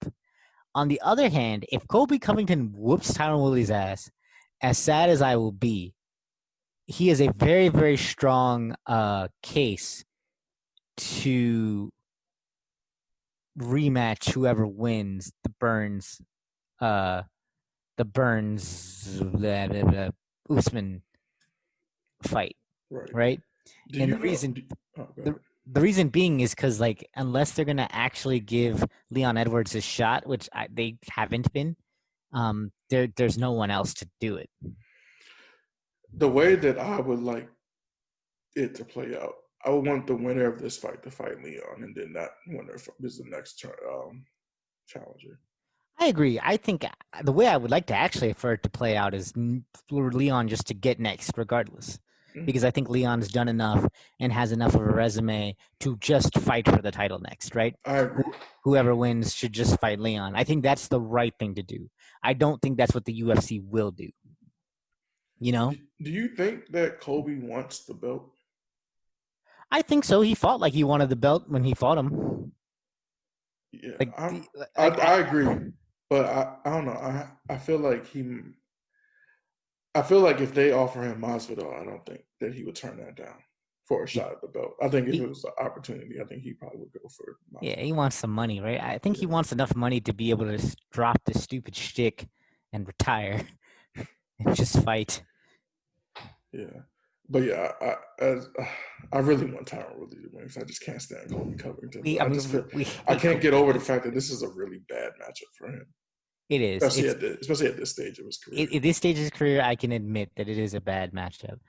On the other hand, if Colby Covington whoops Tyron Woodley's ass, as sad as I will be, he is a very, very strong case to rematch whoever wins the Burns Usman fight, right? And the reason being is because, like, unless they're gonna actually give Leon Edwards a shot, which they haven't been, there's no one else to do it. The way that I would like it to play out, I would want the winner of this fight to fight Leon, and then that winner is the next challenger. I agree. I think the way I would like to actually for it to play out is for Leon just to get next, regardless. Because I think Leon's done enough and has enough of a resume to just fight for the title next, right? I agree. Whoever wins should just fight Leon. I think that's the right thing to do. I don't think that's what the UFC will do. You know? Do you think that Colby wants the belt? I think so. He fought like he wanted the belt when he fought him. Yeah, I agree. But I don't know. I feel like if they offer him Masvidal, I don't think that he would turn that down for a shot at the belt. I think if it was an opportunity, I think he probably would go for it. Yeah, he wants some money, right? I think he wants enough money to be able to drop the stupid shtick and retire and just fight. Yeah. But yeah, I really want Tyron Woodley to win because I just can't stand Colby Covington. I can't get over the fact that this is a really bad matchup for him. It is. Especially at this stage of his career. At this stage of his career, I can admit that it is a bad matchup.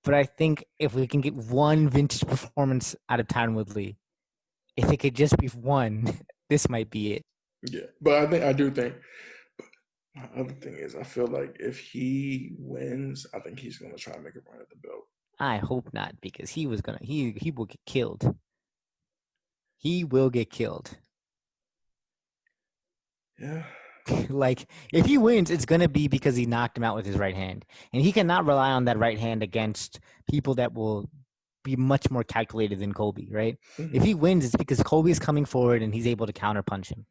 But I think if we can get one vintage performance out of Tyron Woodley, if it could just be one, this might be it. Yeah, but I do think. My other thing is, I feel like if he wins, I think he's going to try to make a run at the belt. I hope not, because he will get killed. He will get killed. Yeah. Like, if he wins, it's going to be because he knocked him out with his right hand. And he cannot rely on that right hand against people that will be much more calculated than Colby, right? Mm-hmm. If he wins, it's because Colby is coming forward and he's able to counterpunch him.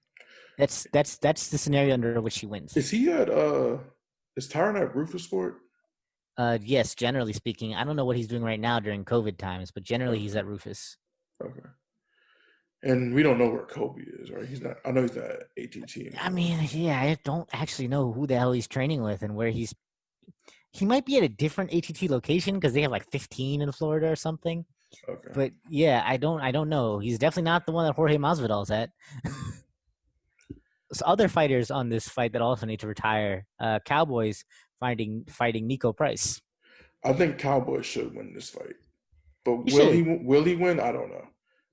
That's the scenario under which he wins. Is he at is Tyron at Rufus Sport? Yes, generally speaking. I don't know what he's doing right now during COVID times, but generally he's at Rufus. Okay. And we don't know where Colby is, right? He's not. I know he's not at ATT. I mean, yeah, I don't actually know who the hell he's training with and where he's. He might be at a different ATT location because they have like 15 in Florida or something. Okay. But yeah, I don't know. He's definitely not the one that Jorge Masvidal's at. So other fighters on this fight that also need to retire. Cowboys fighting Nico Price. I think Cowboys should win this fight, but will he win? I don't know.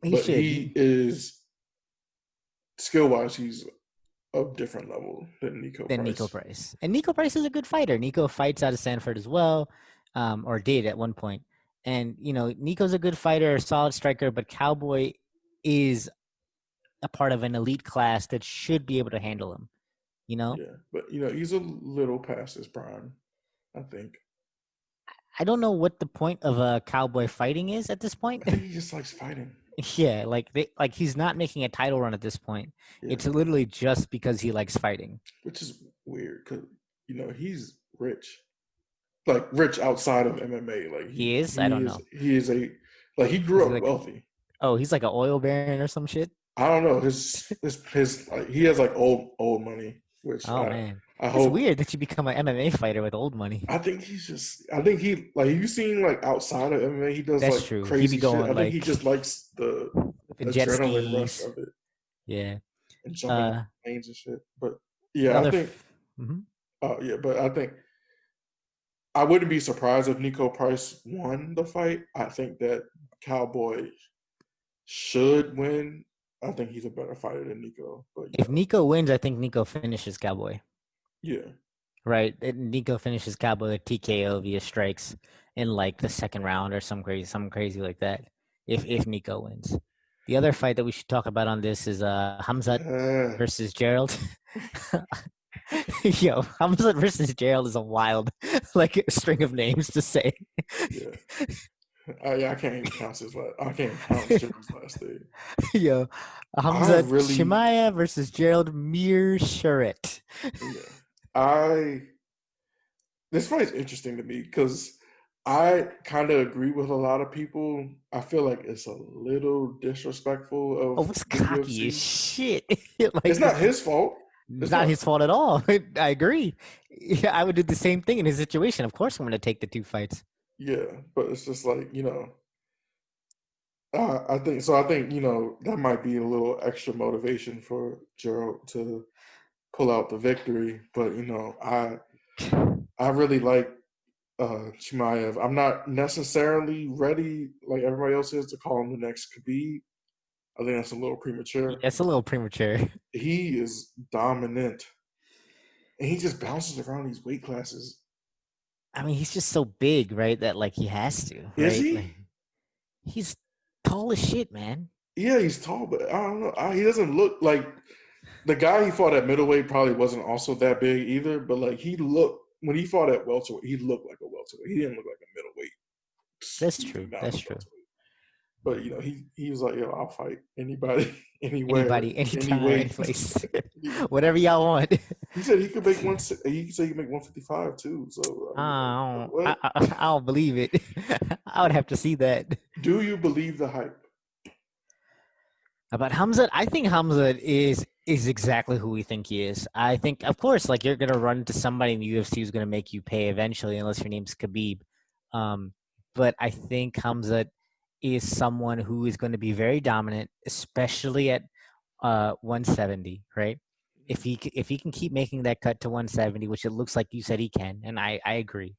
He is skill-wise, he's a different level than Nico Price. And Nico Price is a good fighter. Nico fights out of Sanford as well, or did at one point. And, you know, Nico's a good fighter, a solid striker, but Cowboy is a part of an elite class that should be able to handle him. You know, Yeah, but he's a little past his prime, I think. I don't know what the point of a cowboy fighting is at this point. I think he just likes fighting. Yeah, like he's not making a title run at this point. Yeah. It's literally just because he likes fighting. Which is weird because he's rich, like rich outside of MMA. Like He is. I don't know. He is he grew up like, wealthy. Oh, he's like an oil baron or some shit. I don't know. His he has like old money, which man, I it's weird that you become an MMA fighter with old money. I think he you've seen like outside of MMA, he does That's like true. crazy He be going, shit. I think he just likes the adrenaline rush of it. Yeah. And jumping planes and shit. But yeah, I think. Yeah, but I think I wouldn't be surprised if Nico Price won the fight. I think that Cowboy should win. I think he's a better fighter than Nico. But if Nico wins, I think Nico finishes Cowboy. Yeah. Right. Nico finishes Cowboy with TKO via strikes in like the second round or something crazy like that. If Nico wins. The other fight that we should talk about on this is Hamza versus Gerald. Yo, Hamza versus Gerald is a wild string of names to say. Yeah. I can't even pronounce his last. I can't pronounce Gerald's last name. Yo, Hamza Chimaev versus Gerald Meerschaert. Yeah. This fight's interesting to me because I kind of agree with a lot of people. I feel like it's a little disrespectful of it's cocky as shit. It's not his fault. It's not his fault at all. I agree. Yeah, I would do the same thing in his situation. Of course I'm going to take the two fights. Yeah, but it's just like, I think that might be a little extra motivation for Gerald to pull out the victory. But, I really like Chimaev. I'm not necessarily ready like everybody else is to call him the next Khabib. I think that's a little premature. It's a little premature. He is dominant. And he just bounces around these weight classes. I mean, he's just so big, right? That he has to. Right? Is he? He's tall as shit, man. Yeah, he's tall, but I don't know. He doesn't look like the guy he fought at middleweight. Probably wasn't also that big either. But when he fought at welterweight, he looked like a welterweight. He didn't look like a middleweight. That's true. That's true. But he was like, yo, I'll fight anybody, anywhere, anybody, anytime, any place, whatever y'all want. He said he could make he said he could make 155 too. So I don't believe it. I would have to see that. Do you believe the hype about Hamza? I think Hamza is exactly who we think he is. I think, of course, you're gonna run into somebody in the UFC who's gonna make you pay eventually, unless your name's Khabib. But I think Hamza is someone who is going to be very dominant, especially at 170, right? If he can keep making that cut to 170, which it looks like you said he can, and I agree,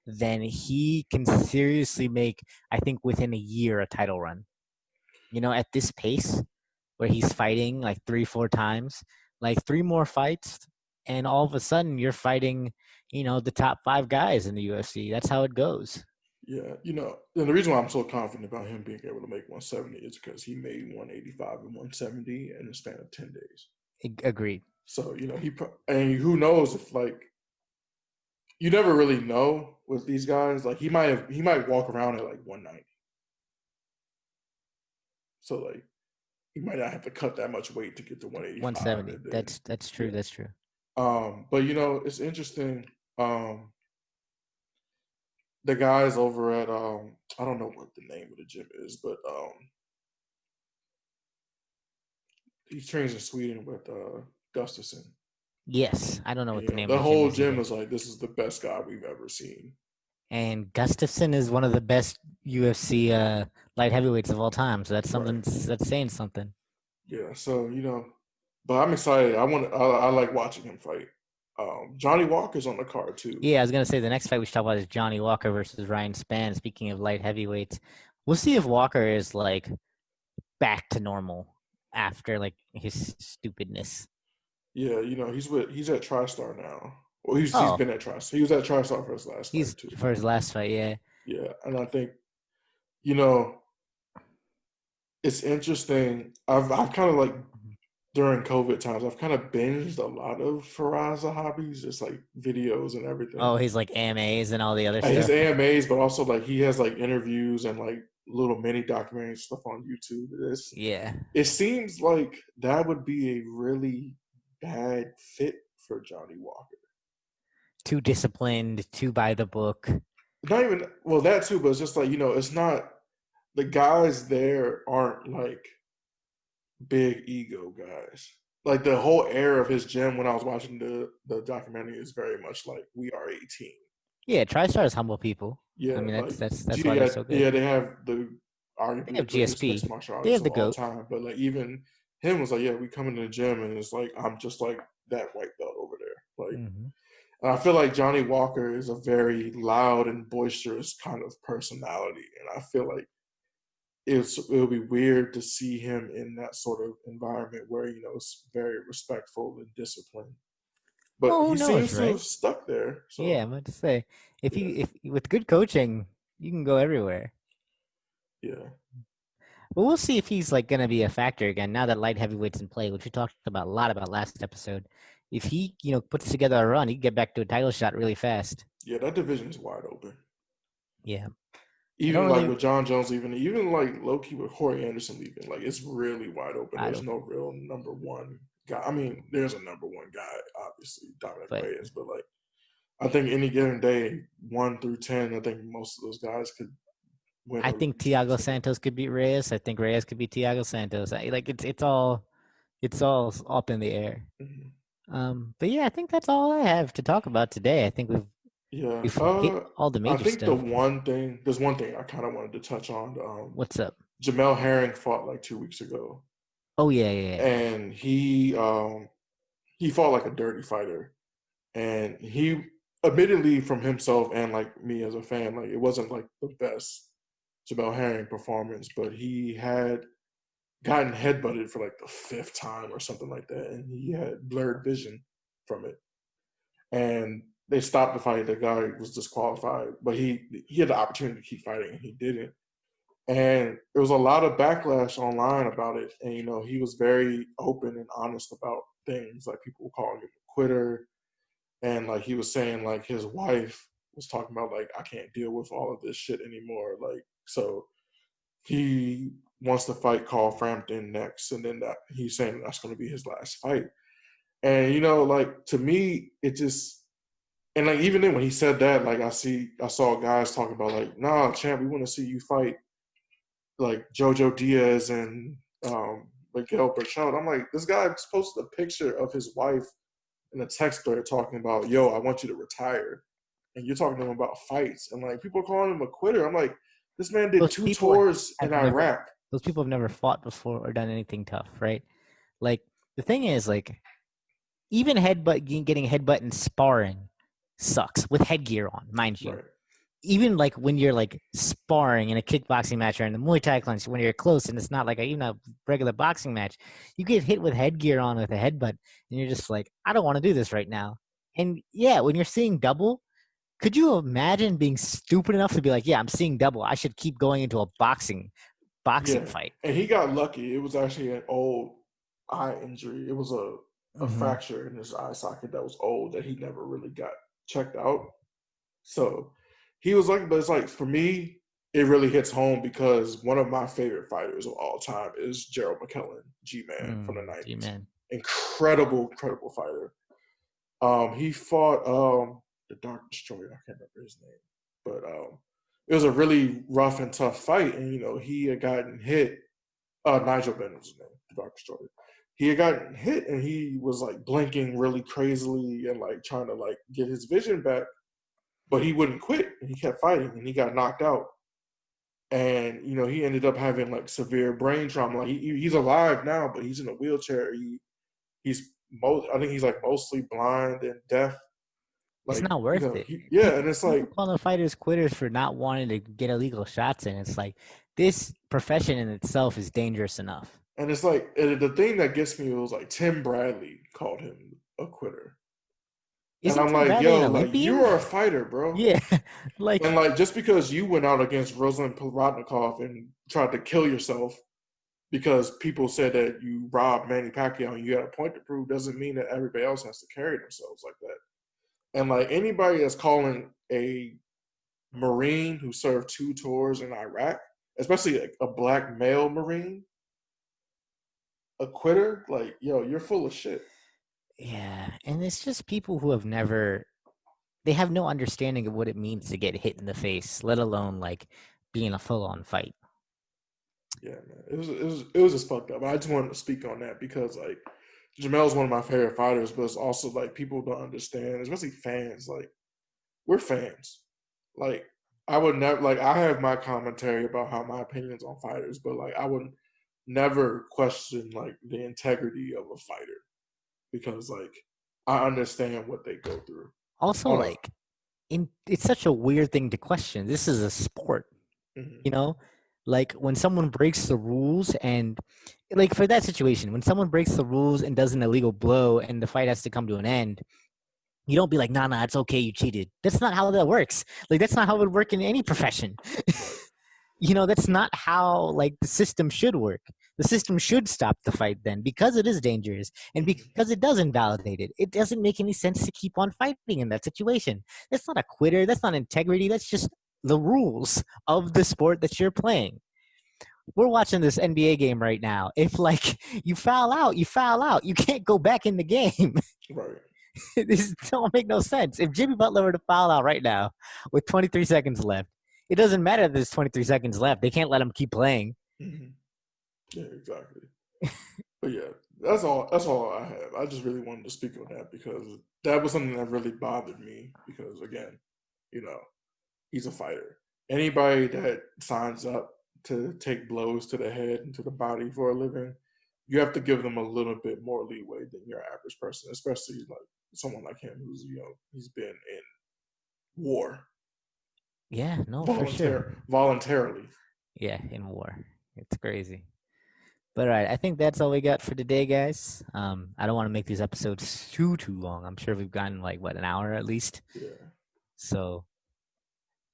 then he can seriously make, I think, within a year, a title run. At this pace, where he's fighting 3-4 times, 3 more fights, and all of a sudden you're fighting, the top 5 guys in the UFC. That's how it goes. Yeah, and the reason why I'm so confident about him being able to make 170 is because he made 185 and 170 in the span of 10 days. Agreed. So, and who knows if you never really know with these guys. He might walk around at 190. So he might not have to cut that much weight to get to 185. 170. That's true. Yeah. That's true. But it's interesting. The guys over at I don't know what the name of the gym is, but he trains in Sweden with Gustafsson. Yes, I don't know what the name of the whole gym is this is the best guy we've ever seen. And Gustafsson is one of the best UFC light heavyweights of all time, so that's something. Right. That's saying something. Yeah, so but I'm excited. I like watching him fight. Johnny Walker's on the card too. Yeah, I was gonna say the next fight we should talk about is Johnny Walker versus Ryan Spann. Speaking of light heavyweights, we'll see if Walker is back to normal after his stupidness. Yeah, he's at TriStar now. Well, he's been at TriStar. He was at TriStar for his last fight too. For his last fight, yeah. Yeah, and I think it's interesting. I've kind of during COVID times, I've kind of binged a lot of Faraz Zahabi's, just like videos and everything. Oh, he's like AMAs and all the other His stuff. AMAs, but also like he has like interviews and like little mini documentary stuff on YouTube. Yeah. It seems like that would be a really bad fit for Johnny Walker. Too disciplined, too by the book. Not even, well, that too, but it's just like, it's not, the guys there aren't like big ego guys. Like the whole air of his gym when I was watching the documentary is very much like we are a team. Yeah, TriStar is humble people. Yeah, I mean like, that's why they're so good. Yeah, they have the arguably They have the greatest GSP. mixed martial They have artists the of all GOAT. time. But like even him was like, yeah, we come into the gym and it's like I'm just like that white belt over there. Like, and I feel like Johnny Walker is a very loud and boisterous kind of personality, and I feel like it'll be weird to see him in that sort of environment where it's very respectful and disciplined. But he seems to have stuck there. So. Yeah, I'm about to say if with good coaching, you can go everywhere. Yeah. But we'll see if he's like going to be a factor again now that light heavyweight's in play, which we talked about a lot about last episode. If he, puts together a run, he can get back to a title shot really fast. Yeah, that division is wide open. Yeah. Even like with John Jones, even like low key with Corey Anderson leaving, like it's really wide open. There's no real number one guy. I mean, there's a number one guy, obviously, Dominic Reyes, but like I think any given day, 1 through 10, I think most of those guys could win. I think Thiago Santos could beat Reyes. I think Reyes could beat Thiago Santos. Like it's all up in the air. Mm-hmm. But yeah, I think that's all I have to talk about today. I think we've hit all the major stuff. I think there's one thing I kind of wanted to touch on. What's up? Jamel Herring fought like 2 weeks ago. Oh yeah. And he fought like a dirty fighter, and he admittedly from himself and like me as a fan, like it wasn't like the best Jamel Herring performance, but he had gotten headbutted for like the 5th time or something like that, and he had blurred vision from it. And they stopped the fight. The guy was disqualified, but he had the opportunity to keep fighting, and he didn't. And there was a lot of backlash online about it. And, he was very open and honest about things. Like people were calling him a quitter. And like he was saying like his wife was talking about like, I can't deal with all of this shit anymore. Like, so he wants to fight Carl Frampton next. And then he's saying that's going to be his last fight. And, like to me, it just, and like even then when he said that, like I saw guys talking about like, nah, champ, we want to see you fight like Jojo Diaz and Miguel Berchelt. I'm like, this guy posted a picture of his wife in a text thread talking about, yo, I want you to retire. And you're talking to him about fights. And like people are calling him a quitter. I'm like, this man did 2 tours in Iraq. Those people have never fought before or done anything tough, right? Like the thing is like even getting headbutt in sparring sucks with headgear on, mind you. Right. Even like when you're like sparring in a kickboxing match or in the Muay Thai clinch, when you're close and it's not like even a regular boxing match, you get hit with headgear on with a headbutt and you're just like, I don't want to do this right now. And yeah, when you're seeing double, could you imagine being stupid enough to be like, yeah, I'm seeing double. I should keep going into a boxing fight. And he got lucky. It was actually an old eye injury. It was a fracture in his eye socket that was old that he never really got checked out. So he was lucky, but it's like, for me, it really hits home because one of my favorite fighters of all time is Gerald McKellen, G-Man from the 90s. G-Man. Incredible fighter. He fought the Dark Destroyer. I can't remember his name. But it was a really rough and tough fight. And, he had gotten hit. Nigel Benn was his name, the Dark Destroyer. He had gotten hit and he was like blinking really crazily and like trying to like get his vision back. But he wouldn't quit, and he kept fighting, and he got knocked out. And, he ended up having, like, severe brain trauma. Like, he's alive now, but he's in a wheelchair. I think he's, like, mostly blind and deaf. Like, it's not worth it. And it's like... People call the fighters quitters for not wanting to get illegal shots in. It's like, this profession in itself is dangerous enough. And it's like, the thing that gets me was, like, Tim Bradley called him a quitter. And I'm like, yo, like, you are a fighter, bro. Yeah. And, like, just because you went out against Rosalind Porodnikov and tried to kill yourself because people said that you robbed Manny Pacquiao and you got a point to prove doesn't mean that everybody else has to carry themselves like that. And like anybody that's calling a Marine who served 2 tours in Iraq, especially a black male Marine, a quitter, like, yo, you're full of shit. Yeah, and it's just people who have never, they have no understanding of what it means to get hit in the face, let alone like being a full-on fight. Yeah, man, it was just fucked up. I just wanted to speak on that because like Jamel's one of my favorite fighters, but it's also like people don't understand, especially fans. Like we're fans. Like I would never like I have my commentary about how my opinions on fighters, but like I would never question like the integrity of a fighter because like I understand what they go through. Also, like, it's such a weird thing to question. This is a sport, you know? Like, when someone breaks the rules and, like, for that situation, when someone breaks the rules and does an illegal blow and the fight has to come to an end, you don't be like, nah, it's okay, you cheated. That's not how that works. Like, that's not how it would work in any profession. You know, that's not how, like, the system should work. The system should stop the fight then because it is dangerous and because it does invalidate it. It doesn't make any sense to keep on fighting in that situation. That's not a quitter. That's not integrity. That's just the rules of the sport that you're playing. We're watching this NBA game right now. If, like, you foul out, you foul out. You can't go back in the game. Right. This don't make no sense. If Jimmy Butler were to foul out right now with 23 seconds left, it doesn't matter that there's 23 seconds left. They can't let him keep playing. Yeah, exactly. But yeah, that's all I have. I just really wanted to speak on that because that was something that really bothered me because again, you know, he's a fighter. Anybody that signs up to take blows to the head and to the body for a living, you have to give them a little bit more leeway than your average person, especially like someone like him who's, you know, he's been in war. Yeah, no, for sure. Voluntarily. Yeah, in war. It's crazy. But all right, I think that's all we got for today, guys. I don't want to make these episodes too long. I'm sure we've gotten like what, an hour at least. Yeah. So,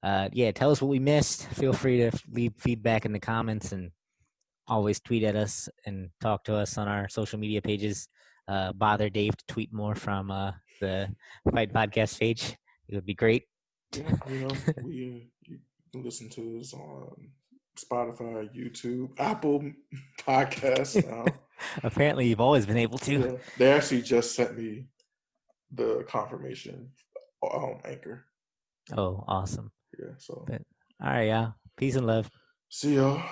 yeah, tell us what we missed. Feel free to leave feedback in the comments and always tweet at us and talk to us on our social media pages. Bother Dave to tweet more from the Fight Podcast page. It would be great. Yeah, you know, you can listen to us on Spotify, YouTube, Apple Podcasts now. Apparently, you've always been able to. Yeah, they actually just sent me the confirmation Anchor. Oh, awesome. Yeah, so. But, all right, yeah. Peace and love. See y'all.